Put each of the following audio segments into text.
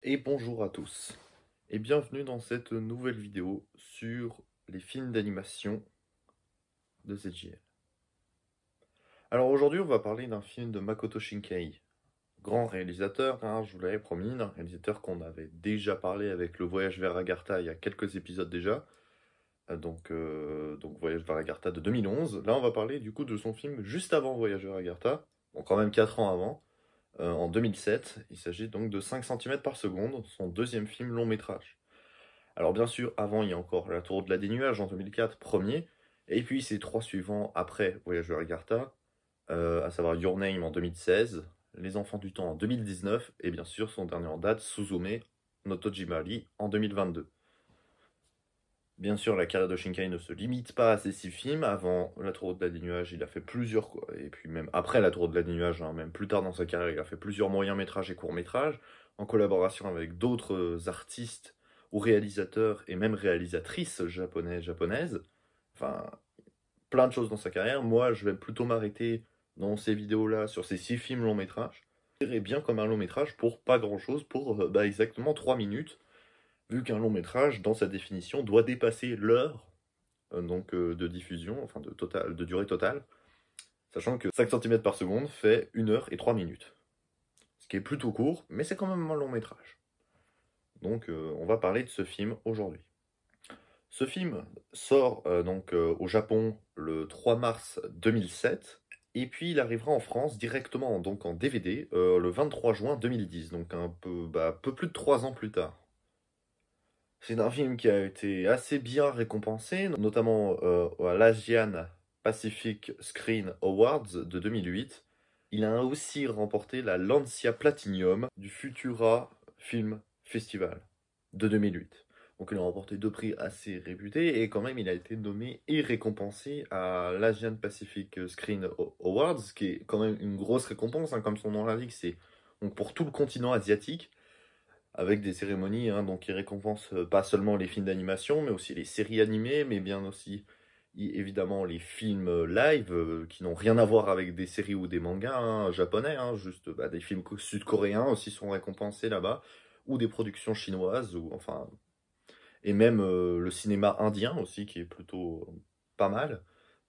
Et bonjour à tous, et bienvenue dans cette nouvelle vidéo sur les films d'animation de ZJL. Alors aujourd'hui on va parler d'un film de Makoto Shinkai, grand réalisateur, hein, je vous l'avais promis, un réalisateur qu'on avait déjà parlé avec Le Voyage vers Agartha il y a quelques épisodes déjà, donc Voyage vers Agartha de 2011. Là on va parler du coup de son film juste avant Voyage vers Agartha, bon quand même 4 ans avant, en 2007. Il s'agit donc de 5 cm par seconde, son deuxième film long métrage. Alors bien sûr, avant, il y a encore La Tour de la des Nuages en 2004, premier, et puis ces trois suivants après Voyage de Agartha, à savoir Your Name en 2016, Les Enfants du Temps en 2019, et bien sûr son dernier en date, Suzume no Tojimari en 2022. Bien sûr, la carrière de Shinkai ne se limite pas à ces 6 films. Avant La Tour de la des Nuages, il a fait plusieurs, quoi. Et puis même après La Tour de la des Nuages, hein, même plus tard dans sa carrière, il a fait plusieurs moyens-métrages et courts-métrages, en collaboration avec d'autres artistes ou réalisateurs et même réalisatrices japonaises. Enfin, plein de choses dans sa carrière. Moi, je vais plutôt m'arrêter dans ces vidéos-là sur ces 6 films longs-métrages. Je dirais bien comme un long-métrage pour pas grand-chose, pour exactement 3 minutes, vu qu'un long-métrage, dans sa définition, doit dépasser l'heure de diffusion, enfin de durée totale, sachant que 5 cm par seconde fait 1 heure et 3 minutes. Ce qui est plutôt court, mais c'est quand même un long métrage. Donc on va parler de ce film aujourd'hui. Ce film sort au Japon le 3 mars 2007, et puis il arrivera en France directement donc en DVD le 23 juin 2010, donc peu plus de 3 ans plus tard. C'est un film qui a été assez bien récompensé, notamment à l'Asian Pacific Screen Awards de 2008. Il a aussi remporté la Lancia Platinum du Futura Film Festival de 2008. Donc il a remporté 2 prix assez réputés et quand même il a été nommé et récompensé à l'Asian Pacific Screen Awards, ce qui est quand même une grosse récompense, hein, comme son nom l'indique, c'est donc pour tout le continent asiatique avec des cérémonies donc qui récompensent pas seulement les films d'animation, mais aussi les séries animées, mais bien aussi évidemment les films live qui n'ont rien à voir avec des séries ou des mangas japonais, juste des films sud-coréens aussi sont récompensés là-bas, ou des productions chinoises, ou enfin, et même le cinéma indien aussi qui est plutôt pas mal.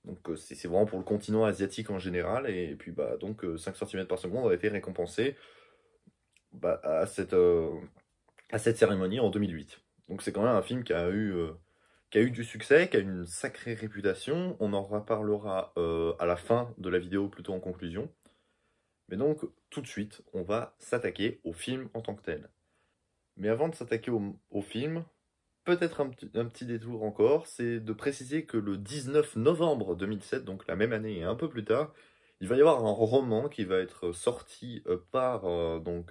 Donc c'est vraiment pour le continent asiatique en général, et puis 5 cm par seconde a été récompensé à cette cérémonie en 2008. Donc c'est quand même un film qui a eu du succès, qui a une sacrée réputation. On en reparlera à la fin de la vidéo, plutôt en conclusion. Mais donc, tout de suite, on va s'attaquer au film en tant que tel. Mais avant de s'attaquer au film, peut-être un petit détour encore, c'est de préciser que le 19 novembre 2007, donc la même année et un peu plus tard, il va y avoir un roman qui va être sorti par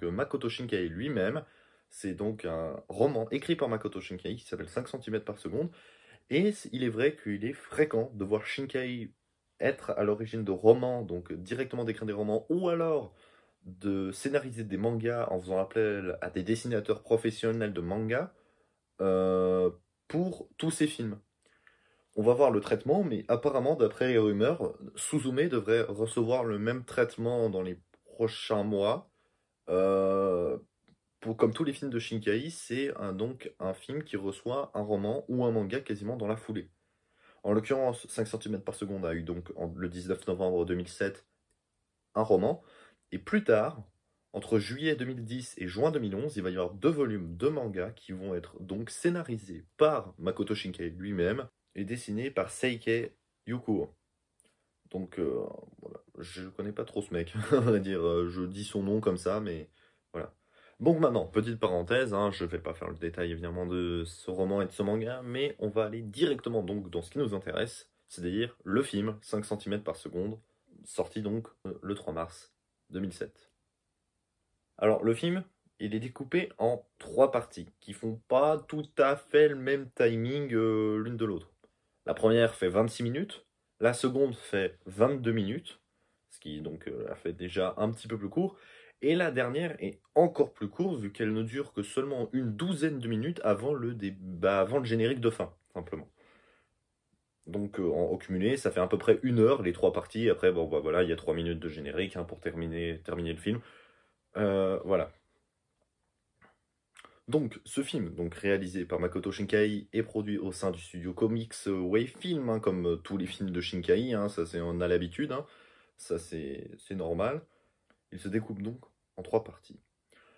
Makoto Shinkai lui-même. C'est donc un roman écrit par Makoto Shinkai qui s'appelle 5 cm par seconde. Et il est vrai qu'il est fréquent de voir Shinkai être à l'origine de romans, donc directement d'écrire des romans, ou alors de scénariser des mangas en faisant appel à des dessinateurs professionnels de manga euh, pour tous ces films. On va voir le traitement, mais apparemment, d'après les rumeurs, Suzume devrait recevoir le même traitement dans les prochains mois. Euh, comme tous les films de Shinkai, c'est donc un film qui reçoit un roman ou un manga quasiment dans la foulée. En l'occurrence, 5 cm par seconde a eu donc le 19 novembre 2007 un roman, et plus tard, entre juillet 2010 et juin 2011, il va y avoir 2 volumes de manga qui vont être donc scénarisés par Makoto Shinkai lui-même et dessinés par Seikei Yukuo. Donc voilà, je connais pas trop ce mec, on va dire, je dis son nom comme ça, mais voilà. Donc maintenant, petite parenthèse, je vais pas faire le détail évidemment de ce roman et de ce manga, mais on va aller directement donc dans ce qui nous intéresse, c'est-à-dire le film 5 cm par seconde, sorti donc le 3 mars 2007. Alors le film, il est découpé en 3 parties, qui font pas tout à fait le même timing l'une de l'autre. La première fait 26 minutes, la seconde fait 22 minutes, ce qui donc la fait déjà un petit peu plus court, et la dernière est encore plus courte vu qu'elle ne dure que seulement une douzaine de minutes avant le générique de fin, simplement. Donc au cumulé, ça fait à peu près 1 heure les 3 parties. Après, bon, voilà, il y a 3 minutes de générique pour terminer le film. Voilà. Donc, ce film, donc réalisé par Makoto Shinkai et produit au sein du studio Comics Wave Film, hein, comme tous les films de Shinkai, hein, ça on a l'habitude, hein, ça c'est normal. Il se découpe donc en 3 parties.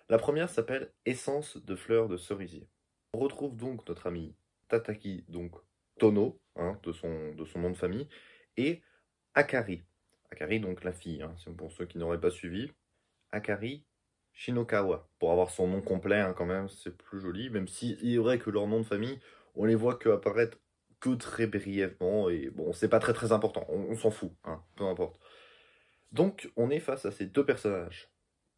La première s'appelle Essence de fleurs de cerisier. On retrouve donc notre ami Tataki, donc Tono, hein, de son nom de famille, et Akari. Akari, donc la fille, hein, pour ceux qui n'auraient pas suivi. Akari Shinokawa, pour avoir son nom complet, hein, quand même, c'est plus joli, même si il est vrai que leur nom de famille, on les voit que apparaître que très brièvement, et bon, c'est pas très très important, on s'en fout, hein, peu importe. Donc, on est face à ces deux personnages,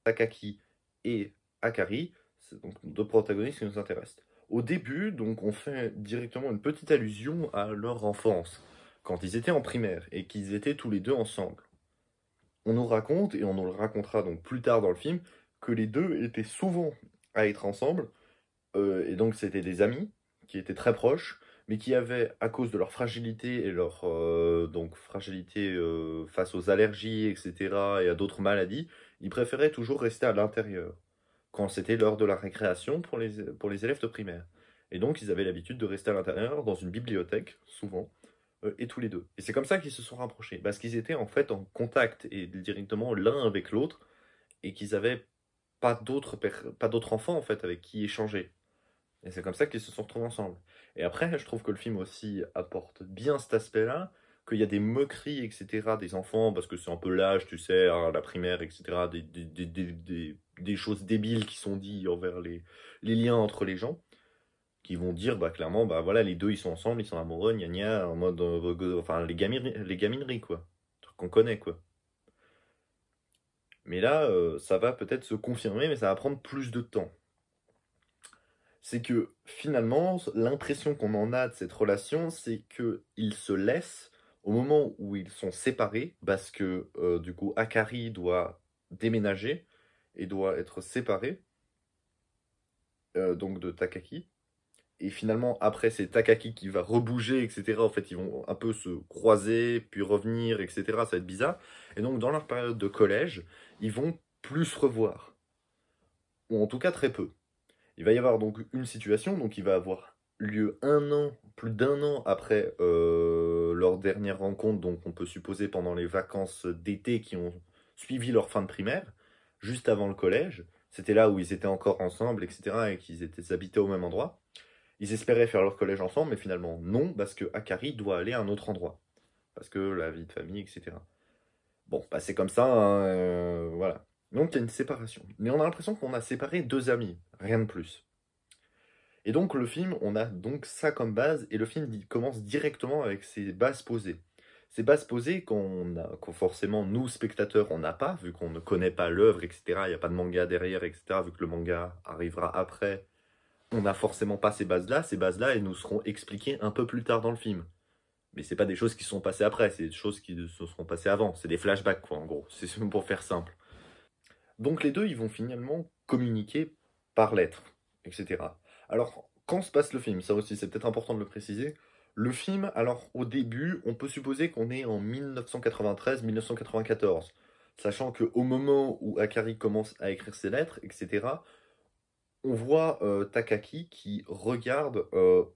Takaki et Akari, c'est donc deux protagonistes qui nous intéressent. Au début, donc, on fait directement une petite allusion à leur enfance, quand ils étaient en primaire, et qu'ils étaient tous les deux ensemble. On nous raconte, et on nous le racontera donc plus tard dans le film, que les deux étaient souvent à être ensemble, et donc c'était des amis qui étaient très proches, mais qui avaient, à cause de leur fragilité et leur donc fragilité face aux allergies, etc., et à d'autres maladies, ils préféraient toujours rester à l'intérieur, quand c'était l'heure de la récréation pour les élèves de primaire. Et donc ils avaient l'habitude de rester à l'intérieur, dans une bibliothèque, souvent, et tous les deux. Et c'est comme ça qu'ils se sont rapprochés, parce qu'ils étaient en fait en contact, et directement l'un avec l'autre, et qu'ils avaient pas d'autres enfants en fait avec qui échanger. Et c'est comme ça qu'ils se sont retrouvés ensemble. Et après, je trouve que le film aussi apporte bien cet aspect-là, qu'il y a des moqueries, etc., des enfants, parce que c'est un peu l'âge, tu sais, hein, la primaire, etc., des choses débiles qui sont dites envers les liens entre les gens, qui vont dire, bah clairement, bah voilà, les deux, ils sont ensemble, ils sont amoureux, gna gna, en mode, enfin, les gamineries, quoi. Truc qu'on connaît, quoi. Mais là, ça va peut-être se confirmer, mais ça va prendre plus de temps. C'est que finalement, l'impression qu'on en a de cette relation, c'est qu'ils se laissent au moment où ils sont séparés, parce que du coup, Akari doit déménager et doit être séparé donc de Takaki. Et finalement, après, c'est Takaki qui va rebouger, etc. En fait, ils vont un peu se croiser, puis revenir, etc. Ça va être bizarre. Et donc, dans leur période de collège, ils vont plus se revoir. Ou en tout cas, très peu. Il va y avoir donc une situation, donc il va avoir lieu plus d'un an après leur dernière rencontre, donc on peut supposer pendant les vacances d'été qui ont suivi leur fin de primaire, juste avant le collège. C'était là où ils étaient encore ensemble, etc., et qu'ils habitaient au même endroit. Ils espéraient faire leur collège ensemble, mais finalement non, parce que Akari doit aller à un autre endroit. Parce que la vie de famille, etc. Bon, bah c'est comme ça, hein, voilà. Donc il y a une séparation. Mais on a l'impression qu'on a séparé deux amis, rien de plus. Et donc le film, on a donc ça comme base, et le film commence directement avec ses bases posées. Ces bases posées qu'on forcément, nous, spectateurs, on n'a pas, vu qu'on ne connaît pas l'œuvre, etc. Il n'y a pas de manga derrière, etc. Vu que le manga arrivera après, on n'a forcément pas ces bases-là. Ces bases-là, elles nous seront expliquées un peu plus tard dans le film. Mais c'est pas des choses qui se sont passées après, c'est des choses qui se seront passées avant. C'est des flashbacks, quoi, en gros. C'est pour faire simple. Donc les deux, ils vont finalement communiquer par lettres, etc. Alors, quand se passe le film, ça aussi c'est peut-être important de le préciser, le film, alors au début, on peut supposer qu'on est en 1993-1994, sachant qu'au moment où Akari commence à écrire ses lettres, etc., on voit Takaki qui regarde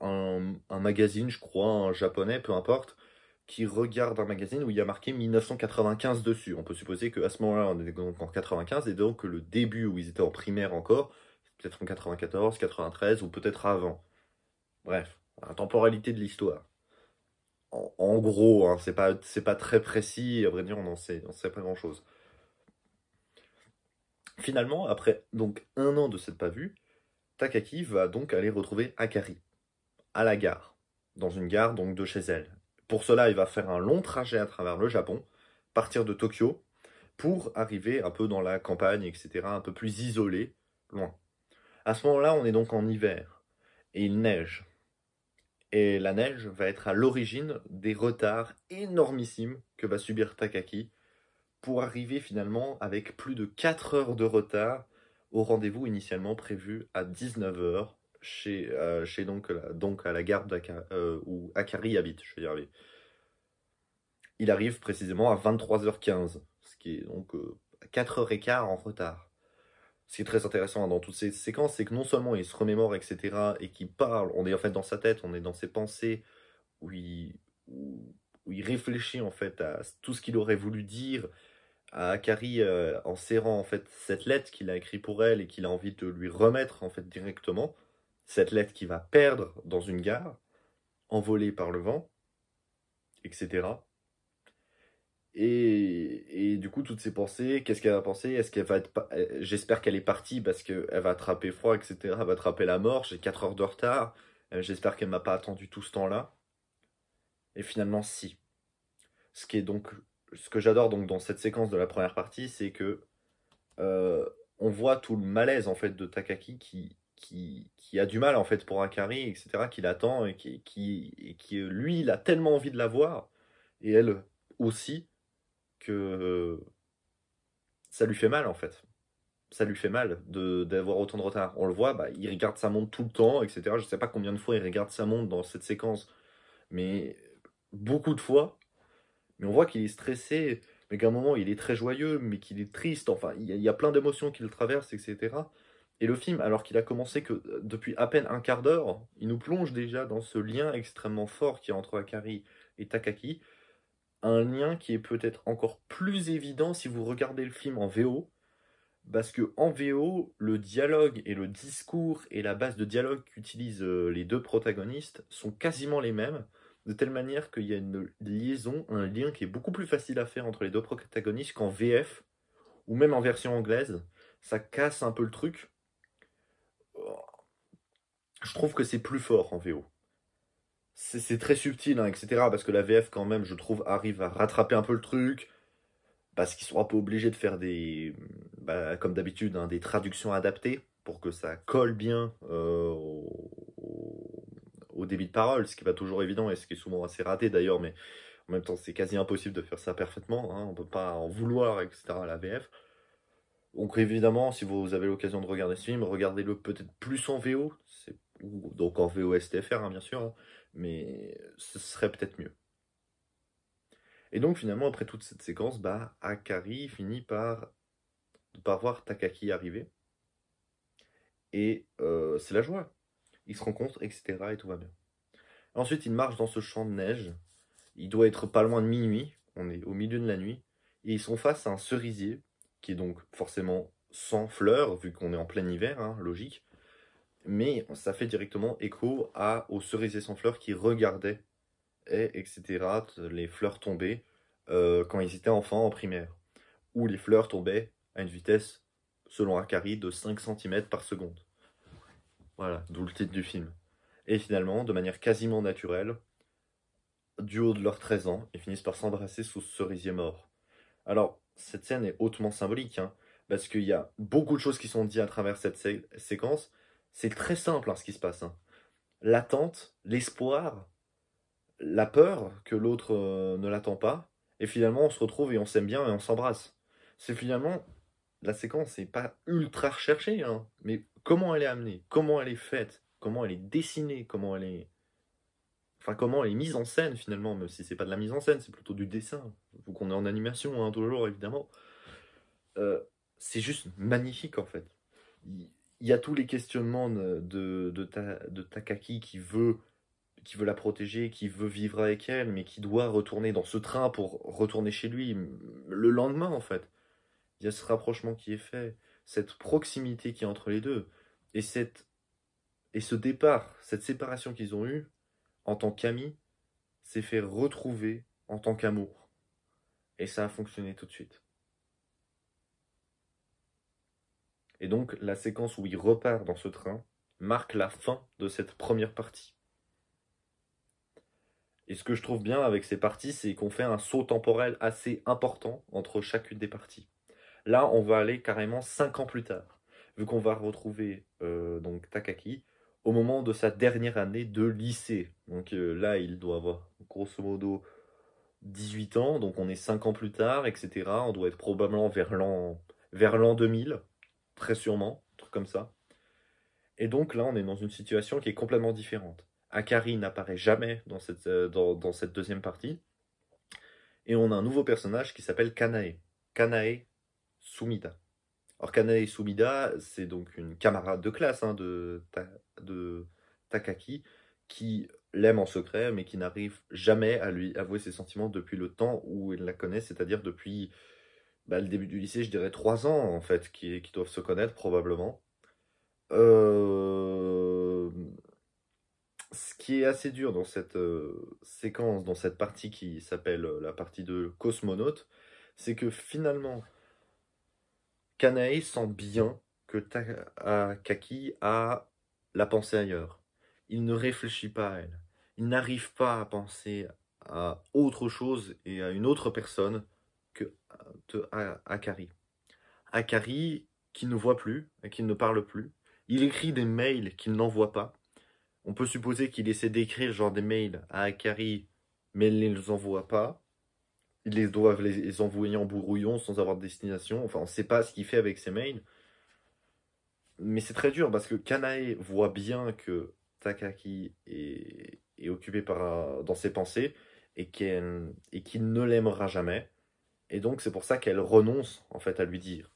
un magazine, je crois, un japonais, peu importe, qui regarde un magazine où il y a marqué 1995 dessus. On peut supposer qu'à ce moment-là, on est donc en 95, et donc le début où ils étaient en primaire encore, peut-être en 94, 93, ou peut-être avant. Bref, la temporalité de l'histoire. En gros, hein, c'est pas très précis, à vrai dire, on sait pas grand-chose. Finalement, après donc un an de cette pas vue, Takaki va donc aller retrouver Akari, à la gare, dans une gare donc de chez elle. Pour cela, il va faire un long trajet à travers le Japon, partir de Tokyo, pour arriver un peu dans la campagne, etc., un peu plus isolé, loin. À ce moment-là, on est donc en hiver, et il neige. Et la neige va être à l'origine des retards énormissimes que va subir Takaki, pour arriver finalement avec plus de 4 heures de retard au rendez-vous initialement prévu à 19 heures chez donc à la gare où Akari habite, je vais y arriver. Il arrive précisément à 23h15, ce qui est donc 4h15 en retard. ce qui est très intéressant dans toutes ces séquences, c'est que non seulement il se remémore, etc., et qu'il parle, on est en fait dans sa tête, on est dans ses pensées, où où, où il réfléchit en fait à tout ce qu'il aurait voulu dire à Akari en serrant en fait cette lettre qu'il a écrite pour elle et qu'il a envie de lui remettre en fait directement, cette lettre qu'il va perdre dans une gare, envolée par le vent, etc. Et du coup, toutes ces pensées, qu'est-ce qu'elle va penser? Est-ce qu'elle va être... J'espère qu'elle est partie parce qu'elle va attraper froid, etc. Elle va attraper la mort. J'ai 4 heures de retard. J'espère qu'elle m'a pas attendu tout ce temps-là. Et finalement, si. Ce qui est donc... Ce que j'adore donc dans cette séquence de la première partie, c'est que euh, on voit tout le malaise en fait de Takaki qui a du mal en fait pour Akari, etc. Qui l'attend et qui lui, il a tellement envie de la voir et elle aussi que ça lui fait mal en fait. Ça lui fait mal d'avoir autant de retard. On le voit, bah, il regarde sa montre tout le temps, etc. Je sais pas combien de fois il regarde sa montre dans cette séquence, mais beaucoup de fois. Mais on voit qu'il est stressé, mais qu'à un moment il est très joyeux, mais qu'il est triste. Enfin, il y a plein d'émotions qui le traversent, etc. Et le film, alors qu'il a commencé que depuis à peine un quart d'heure, il nous plonge déjà dans ce lien extrêmement fort qu'il y a entre Akari et Takaki. Un lien qui est peut-être encore plus évident si vous regardez le film en VO, parce que en VO, le dialogue et le discours et la base de dialogue qu'utilisent les deux protagonistes sont quasiment les mêmes, de telle manière qu'il y a une liaison, un lien qui est beaucoup plus facile à faire entre les deux protagonistes qu'en VF, ou même en version anglaise. Ça casse un peu le truc. Je trouve que c'est plus fort en VO. C'est très subtil, hein, etc. Parce que la VF, quand même, je trouve, arrive à rattraper un peu le truc. Parce qu'ils sont un peu obligés de faire des, bah, comme d'habitude, hein, des traductions adaptées pour que ça colle bien au débit de parole, ce qui n'est pas toujours évident et ce qui est souvent assez raté d'ailleurs, mais en même temps c'est quasi impossible de faire ça parfaitement, hein, on ne peut pas en vouloir, etc. à la VF. Donc évidemment, si vous avez l'occasion de regarder ce film, regardez-le peut-être plus en VO, ou donc en VO-STFR hein, bien sûr, hein, mais ce serait peut-être mieux. Et donc finalement, après toute cette séquence, bah, Akari finit par voir Takaki arriver. Et c'est la joie. Ils se rencontrent, etc. Et tout va bien. Ensuite, il marche dans ce champ de neige. Il doit être pas loin de minuit. On est au milieu de la nuit. Et ils sont face à un cerisier, qui est donc forcément sans fleurs, vu qu'on est en plein hiver, hein, logique. Mais ça fait directement écho au cerisier sans fleurs qui regardait, etc., les fleurs tomber quand ils étaient enfants en primaire. Où les fleurs tombaient à une vitesse, selon Akari, de 5 cm par seconde. Voilà, d'où le titre du film. Et finalement, de manière quasiment naturelle, du haut de leurs 13 ans, ils finissent par s'embrasser sous ce cerisier mort. Alors, cette scène est hautement symbolique, hein, parce qu'il y a beaucoup de choses qui sont dites à travers cette séquence. C'est très simple hein, ce qui se passe. Hein. L'attente, l'espoir, la peur que l'autre ne l'attend pas, et finalement on se retrouve et on s'aime bien et on s'embrasse. C'est finalement, la séquence n'est pas ultra recherchée, hein, mais comment elle est amenée, comment elle est faite, comment elle est dessinée, comment elle est... Enfin, comment elle est mise en scène finalement, même si c'est pas de la mise en scène, c'est plutôt du dessin. Faut qu'on est en animation, hein, toujours évidemment. Euh, c'est juste magnifique en fait. Il y a tous les questionnements de Takaki qui veut la protéger, qui veut vivre avec elle, mais qui doit retourner dans ce train pour retourner chez lui le lendemain en fait. Il y a ce rapprochement qui est fait, cette proximité qui est entre les deux, et, et ce départ, cette séparation qu'ils ont eue en tant qu'amis, s'est fait retrouver en tant qu'amour. Et ça a fonctionné tout de suite. Et donc la séquence où il repart dans ce train marque la fin de cette première partie. Et ce que je trouve bien avec ces parties, c'est qu'on fait un saut temporel assez important entre chacune des parties. Là, on va aller carrément 5 ans plus tard, vu qu'on va retrouver donc Takaki au moment de sa dernière année de lycée. Donc là, il doit avoir grosso modo 18 ans, donc on est 5 ans plus tard, etc. On doit être probablement vers l'an 2000, très sûrement, un truc comme ça. Et donc là, on est dans une situation qui est complètement différente. Akari n'apparaît jamais dans cette deuxième partie. Et on a un nouveau personnage qui s'appelle Kanae. Kanae Sumida. Alors Kanae Sumida, c'est donc une camarade de classe hein, de Takaki, qui l'aime en secret, mais qui n'arrive jamais à lui avouer ses sentiments depuis le temps où il la connaît, c'est-à-dire depuis le début du lycée, je dirais 3 ans en fait, qui doivent se connaître probablement. Euh, Ce qui est assez dur dans cette séquence, dans cette partie qui s'appelle la partie de cosmonaute, c'est que finalement, Kanae sent bien que Takaki a la pensée ailleurs. Il ne réfléchit pas à elle. Il n'arrive pas à penser à autre chose et à une autre personne que Akari. Akari qui ne voit plus, et qui ne parle plus. Il écrit des mails qu'il n'envoie pas. On peut supposer qu'il essaie d'écrire genre des mails à Akari, mais il ne les envoie pas. Ils doivent les envoyer en brouillon sans avoir de destination. Enfin, on ne sait pas ce qu'il fait avec ses mails. Mais c'est très dur parce que Kanae voit bien que Takaki est occupé dans ses pensées et qu'il ne l'aimera jamais. Et donc c'est pour ça qu'elle renonce en fait à lui dire.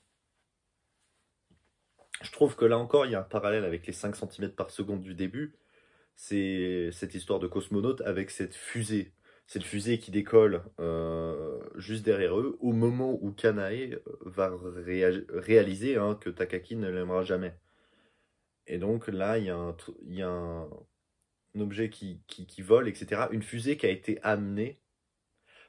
Je trouve que là encore, il y a un parallèle avec les 5 centimètres par seconde du début. C'est cette histoire de cosmonaute avec cette fusée. Cette fusée qui décolle juste derrière eux au moment où Kanae va réaliser hein, que Takaki ne l'aimera jamais. Et donc là, il y a un objet qui vole, etc. Une fusée qui a été amenée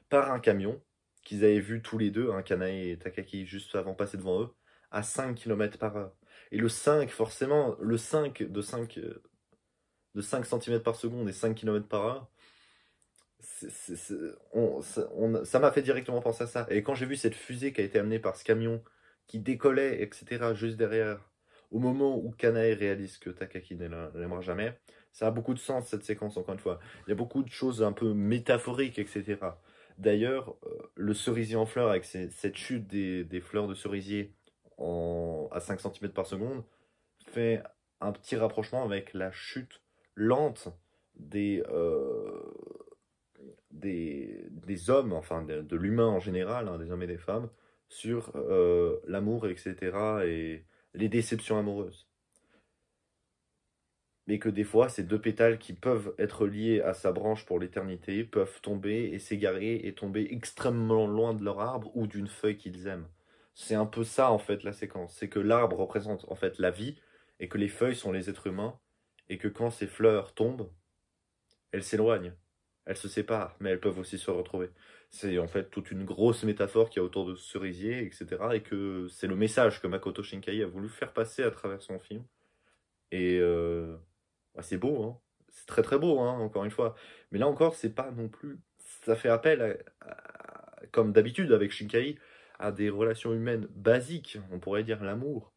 par un camion qu'ils avaient vu tous les deux, hein, Kanae et Takaki, juste avant de passer devant eux, à 5 km par heure. Et le 5, forcément, le 5 de 5 cm par seconde et 5 km par heure, ça m'a fait directement penser à ça. Et quand j'ai vu cette fusée qui a été amenée par ce camion, qui décollait, etc., juste derrière, au moment où Kanae réalise que Takaki ne l'aimera jamais, ça a beaucoup de sens cette séquence, encore une fois. Il y a beaucoup de choses un peu métaphoriques, etc. D'ailleurs, le cerisier en fleurs, avec cette chute des fleurs de cerisier à 5 cm par seconde, fait un petit rapprochement avec la chute lente des, euh, des hommes, enfin de l'humain en général, hein, des hommes et des femmes, sur l'amour, etc. et les déceptions amoureuses. Mais que des fois, ces deux pétales qui peuvent être liés à sa branche pour l'éternité peuvent tomber et s'égarer et tomber extrêmement loin de leur arbre ou d'une feuille qu'ils aiment. C'est un peu ça en fait la séquence. C'est que l'arbre représente en fait la vie et que les feuilles sont les êtres humains et que quand ces fleurs tombent, elles s'éloignent, elles se séparent, mais elles peuvent aussi se retrouver. C'est en fait toute une grosse métaphore qu'il y a autour de ce cerisier, etc. Et que c'est le message que Makoto Shinkai a voulu faire passer à travers son film. Et c'est beau, hein. C'est très très beau, hein, encore une fois. Mais là encore, c'est pas non plus. Ça fait appel, comme d'habitude avec Shinkai, à des relations humaines basiques, on pourrait dire l'amour.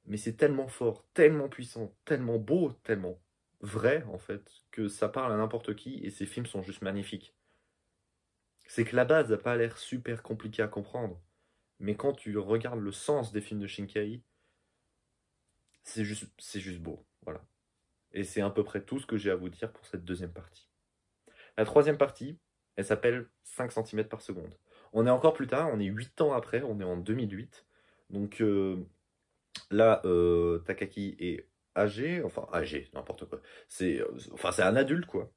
Mais c'est tellement fort, tellement puissant, tellement beau, tellement vrai, en fait, que ça parle à n'importe qui et ces films sont juste magnifiques. C'est que la base n'a pas l'air super compliquée à comprendre. Mais quand tu regardes le sens des films de Shinkai, c'est juste beau. Voilà. Et c'est à peu près tout ce que j'ai à vous dire pour cette deuxième partie. La troisième partie, elle s'appelle 5 cm par seconde. On est encore plus tard, on est 8 ans après, on est en 2008. Donc là, Takaki est âgé, enfin âgé, n'importe quoi. C'est un adulte, quoi.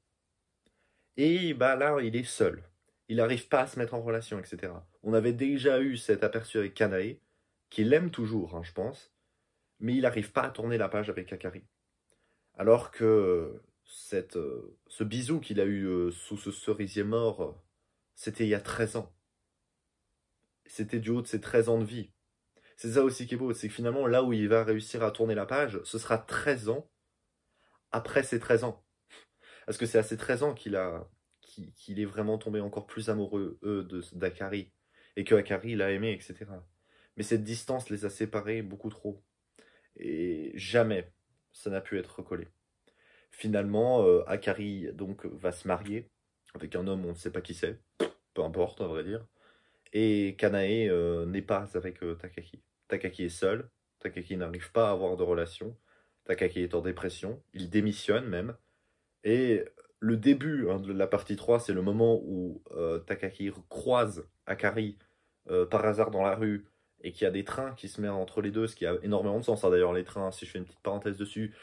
Et bah là, il est seul. Il n'arrive pas à se mettre en relation, etc. On avait déjà eu cet aperçu avec Kanae, qui l'aime toujours, hein, je pense, mais il n'arrive pas à tourner la page avec Akari. Alors que ce bisou qu'il a eu sous ce cerisier mort, c'était il y a 13 ans. C'était du haut de ses 13 ans de vie. C'est ça aussi qui est beau, c'est que finalement, là où il va réussir à tourner la page, ce sera 13 ans après ses 13 ans. Parce que c'est à ses 13 ans qu'il est vraiment tombé encore plus amoureux d'Akari. Et que Akari l'a aimé, etc. Mais cette distance les a séparés beaucoup trop. Et jamais ça n'a pu être recollé. Finalement, Akari donc va se marier avec un homme, on ne sait pas qui c'est, peu importe à vrai dire. Et Kanae n'est pas avec Takaki. Takaki est seul, Takaki n'arrive pas à avoir de relation, Takaki est en dépression, il démissionne même. Et le début hein, de la partie 3, c'est le moment où Takaki croise Akari par hasard dans la rue et qu'il y a des trains qui se mettent entre les deux, ce qui a énormément de sens, hein, d'ailleurs les trains, si je fais une petite parenthèse dessus,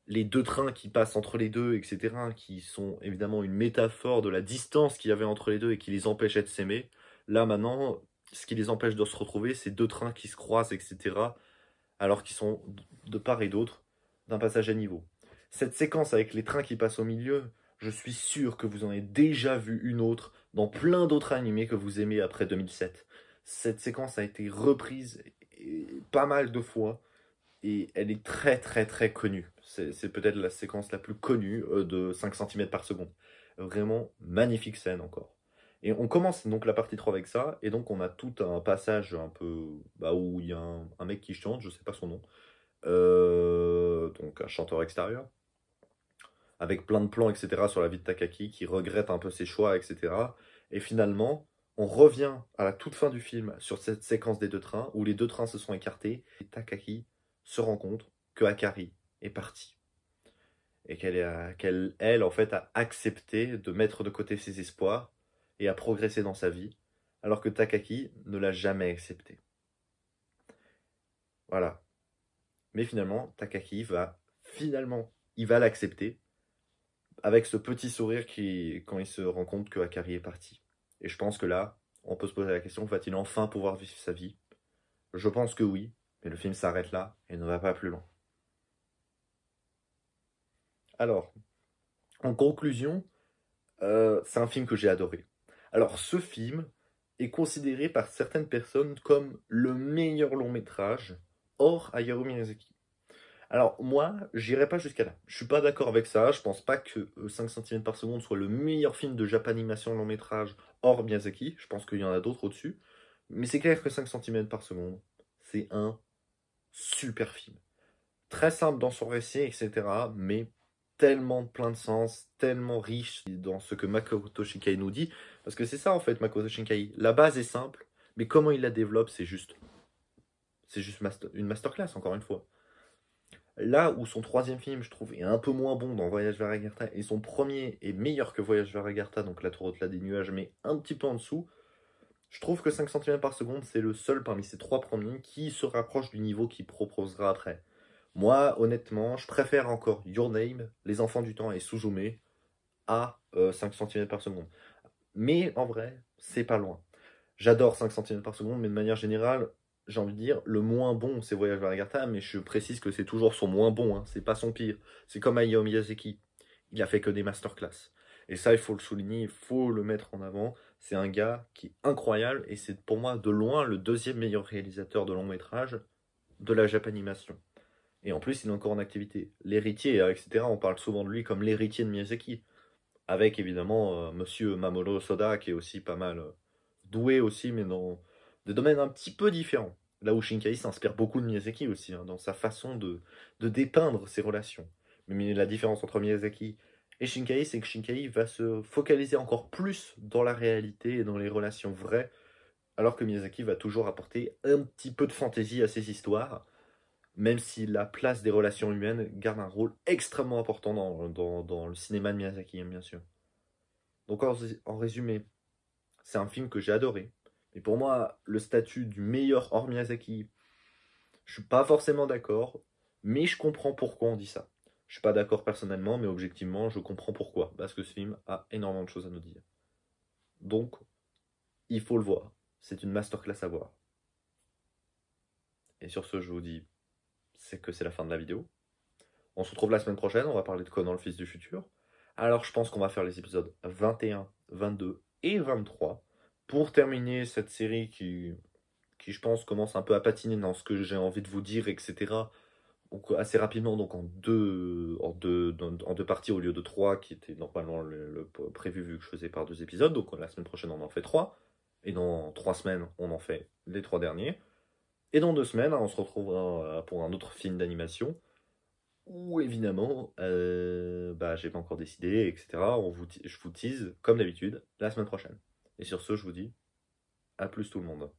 les deux trains qui passent entre les deux, etc., qui sont évidemment une métaphore de la distance qu'il y avait entre les deux et qui les empêchait de s'aimer. Là, maintenant, ce qui les empêche de se retrouver, c'est deux trains qui se croisent, etc., alors qu'ils sont de part et d'autre d'un passage à niveau. Cette séquence avec les trains qui passent au milieu, je suis sûr que vous en avez déjà vu une autre dans plein d'autres animés que vous aimez après 2007. Cette séquence a été reprise pas mal de fois et elle est très très très connue. C'est peut-être la séquence la plus connue de 5 cm par seconde. Vraiment magnifique scène encore. Et on commence donc la partie 3 avec ça, et donc on a tout un passage un peu où il y a un mec qui chante, je sais pas son nom, donc un chanteur extérieur, avec plein de plans, etc., sur la vie de Takaki, qui regrette un peu ses choix, etc. Et finalement, on revient à la toute fin du film sur cette séquence des deux trains, où les deux trains se sont écartés, et Takaki se rend compte que Akari est partie. Et qu'elle, en fait, a accepté de mettre de côté ses espoirs et a progressé dans sa vie, alors que Takaki ne l'a jamais accepté. Voilà. Mais finalement, Takaki il va l'accepter, avec ce petit sourire quand il se rend compte que Akari est parti. Et je pense que là, on peut se poser la question, va-t-il enfin pouvoir vivre sa vie? Je pense que oui, mais le film s'arrête là et ne va pas plus loin. Alors, en conclusion, c'est un film que j'ai adoré. Alors, ce film est considéré par certaines personnes comme le meilleur long métrage hors Hayao Miyazaki. Alors, moi, j'irai pas jusqu'à là. Je suis pas d'accord avec ça. Je pense pas que 5 cm par seconde soit le meilleur film de Japanimation long métrage hors Miyazaki. Je pense qu'il y en a d'autres au-dessus. Mais c'est clair que 5 cm par seconde, c'est un super film. Très simple dans son récit, etc. Mais tellement plein de sens, tellement riche dans ce que Makoto Shinkai nous dit. Parce que c'est ça en fait, Makoto Shinkai. La base est simple, mais comment il la développe, c'est juste une masterclass, encore une fois. Là où son troisième film, je trouve, est un peu moins bon dans Voyage vers Agartha, et son premier est meilleur que Voyage vers Agartha, donc La Tour au-delà des nuages, mais un petit peu en dessous, je trouve que 5 cm par seconde, c'est le seul parmi ces trois premiers qui se rapproche du niveau qu'il proposera après. Moi, honnêtement, je préfère encore Your Name, Les Enfants du Temps et Suzume à 5 cm par seconde. Mais en vrai, c'est pas loin. J'adore 5 cm par seconde, mais de manière générale, j'ai envie de dire, le moins bon, c'est Voyage vers Agartha, mais je précise que c'est toujours son moins bon, hein, c'est pas son pire. C'est comme Hayao Miyazaki, il a fait que des masterclass. Et ça, il faut le souligner, il faut le mettre en avant. C'est un gars qui est incroyable, et c'est pour moi de loin le deuxième meilleur réalisateur de long métrage de la Japanimation. Et en plus, il est encore en activité. L'héritier, etc., on parle souvent de lui comme l'héritier de Miyazaki. Avec évidemment Monsieur Mamoru Soda, qui est aussi pas mal doué aussi, mais dans des domaines un petit peu différents. Là où Shinkai s'inspire beaucoup de Miyazaki aussi, hein, dans sa façon de dépeindre ses relations. Mais la différence entre Miyazaki et Shinkai, c'est que Shinkai va se focaliser encore plus dans la réalité et dans les relations vraies, alors que Miyazaki va toujours apporter un petit peu de fantaisie à ses histoires, même si la place des relations humaines garde un rôle extrêmement important dans le cinéma de Miyazaki, hein, bien sûr. Donc en résumé, c'est un film que j'ai adoré. Et pour moi, le statut du meilleur hors Miyazaki, je suis pas forcément d'accord, mais je comprends pourquoi on dit ça. Je suis pas d'accord personnellement, mais objectivement, je comprends pourquoi. Parce que ce film a énormément de choses à nous dire. Donc, il faut le voir. C'est une masterclass à voir. Et sur ce, je vous dis, c'est que c'est la fin de la vidéo. On se retrouve la semaine prochaine, on va parler de Conan le fils du futur. Alors je pense qu'on va faire les épisodes 21, 22 et 23 pour terminer cette série qui je pense commence un peu à patiner dans ce que j'ai envie de vous dire, etc. Donc assez rapidement, donc en deux parties au lieu de trois qui était normalement le prévu vu que je faisais par deux épisodes. Donc la semaine prochaine on en fait trois. Et dans 3 semaines on en fait les trois derniers. Et dans 2 semaines on se retrouvera pour un autre film d'animation. Ou évidemment, j'ai pas encore décidé, etc. Je vous tease, comme d'habitude, la semaine prochaine. Et sur ce, je vous dis, à plus tout le monde.